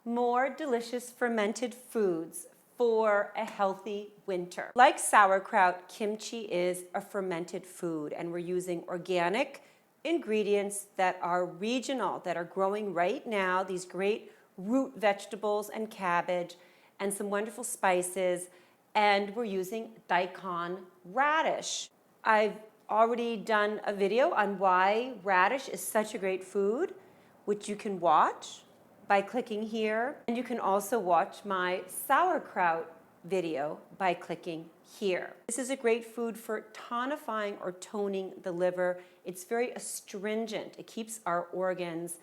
more delicious fermented foods for a healthy winter. Like sauerkraut, kimchi is a fermented food, and we're using organic ingredients that are regional, that are growing right now, these great root vegetables and cabbage and some wonderful spices, and we're using daikon radish. I've already done a video on why radish is such a great food, which you can watch by clicking here. And you can also watch my sauerkraut video by clicking here. This is a great food for tonifying or toning the liver. It's very astringent. It keeps our organs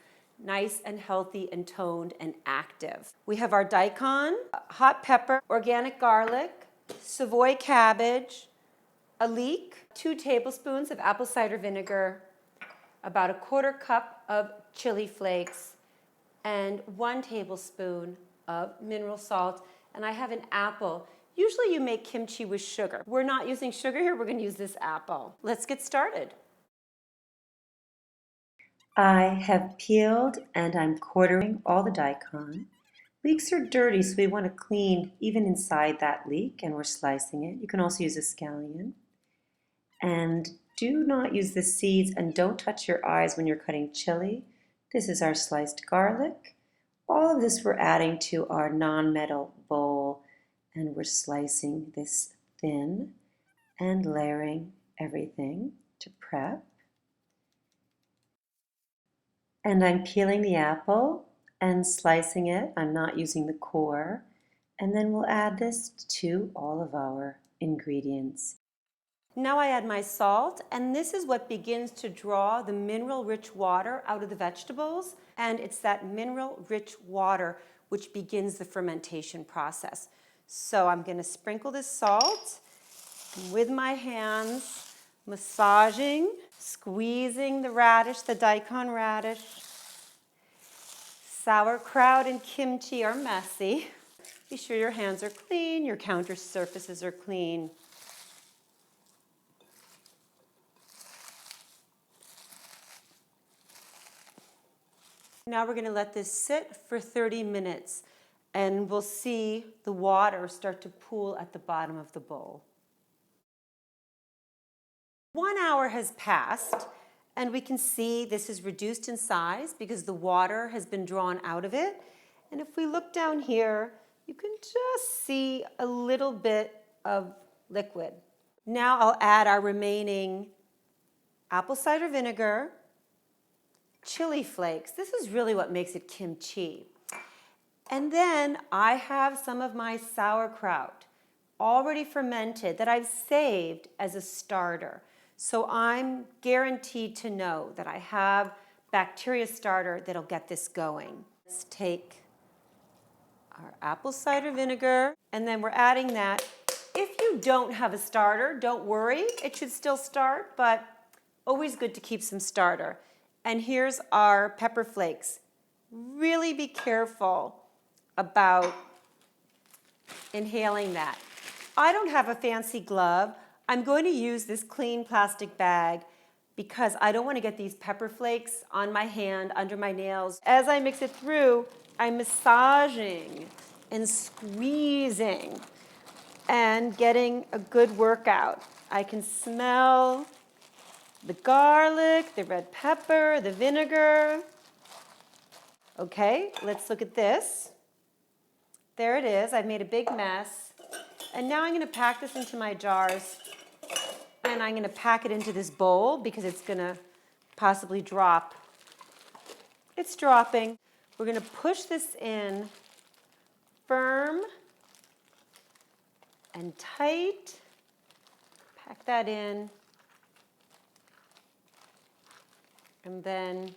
nice and healthy and toned and active. We have our daikon, hot pepper, organic garlic, Savoy cabbage, a leek, 2 tablespoons of apple cider vinegar, about a 1/4 cup of chili flakes, and 1 tablespoon of mineral salt. And I have an apple. Usually you make kimchi with sugar. We're not using sugar here, we're gonna use this apple. Let's get started. I have peeled and I'm quartering all the daikon. Leeks are dirty, so we want to clean even inside that leek, and we're slicing it. You can also use a scallion. And do not use the seeds, and don't touch your eyes when you're cutting chili. This is our sliced garlic. All of this we're adding to our non-metal bowl, and we're slicing this thin and layering everything to prep. And I'm peeling the apple and slicing it. I'm not using the core. And then we'll add this to all of our ingredients. Now I add my salt, and this is what begins to draw the mineral-rich water out of the vegetables, and it's that mineral-rich water which begins the fermentation process. So I'm going to sprinkle this salt with my hands, massaging, squeezing the radish, the daikon radish. Sauerkraut and kimchi are messy. Be sure your hands are clean, your counter surfaces are clean. Now we're going to let this sit for 30 minutes, and we'll see the water start to pool at the bottom of the bowl. 1 hour has passed, and we can see this is reduced in size because the water has been drawn out of it. And if we look down here, you can just see a little bit of liquid. Now I'll add our remaining apple cider vinegar, chili flakes. This is really what makes it kimchi. And then I have some of my sauerkraut already fermented that I've saved as a starter. So I'm guaranteed to know that I have bacteria starter that'll get this going. Let's take our apple cider vinegar, and then we're adding that. If you don't have a starter, don't worry, it should still start, but always good to keep some starter. And here's our pepper flakes. Really be careful about inhaling that. I don't have a fancy glove. I'm going to use this clean plastic bag because I don't want to get these pepper flakes on my hand, under my nails. As I mix it through, I'm massaging and squeezing and getting a good workout. I can smell the garlic, the red pepper, the vinegar. Okay, let's look at this. There it is. I've made a big mess. And now I'm going to pack this into my jars, and I'm going to pack it into this bowl because it's going to possibly drop. It's dropping. We're going to push this in firm and tight. Pack that in. And then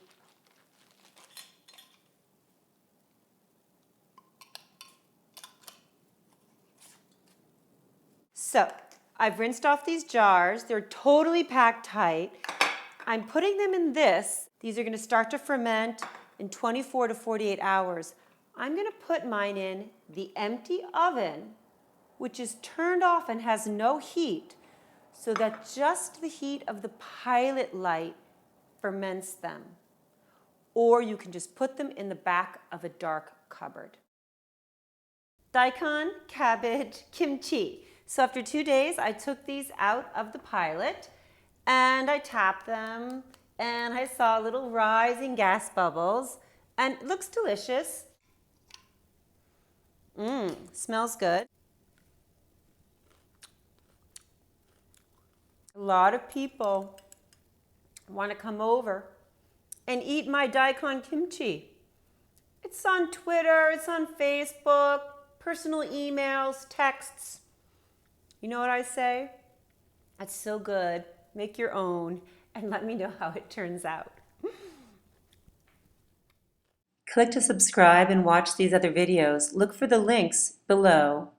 so I've rinsed off these jars. They're totally packed tight. I'm putting them in this. These are going to start to ferment in 24 to 48 hours. I'm going to put mine in the empty oven, which is turned off and has no heat, so that just the heat of the pilot light ferments them. or you can just put them in the back of a dark cupboard. Daikon, cabbage, kimchi. So after 2 days, I took these out of the pilot and I tapped them and I saw little rising gas bubbles and it looks delicious. Smells good. A lot of people want to come over and eat my daikon kimchi. It's on Twitter, it's on Facebook, personal emails, texts. You know what I say? That's so good. Make your own and let me know how it turns out. Click to subscribe and watch these other videos. Look for the links below.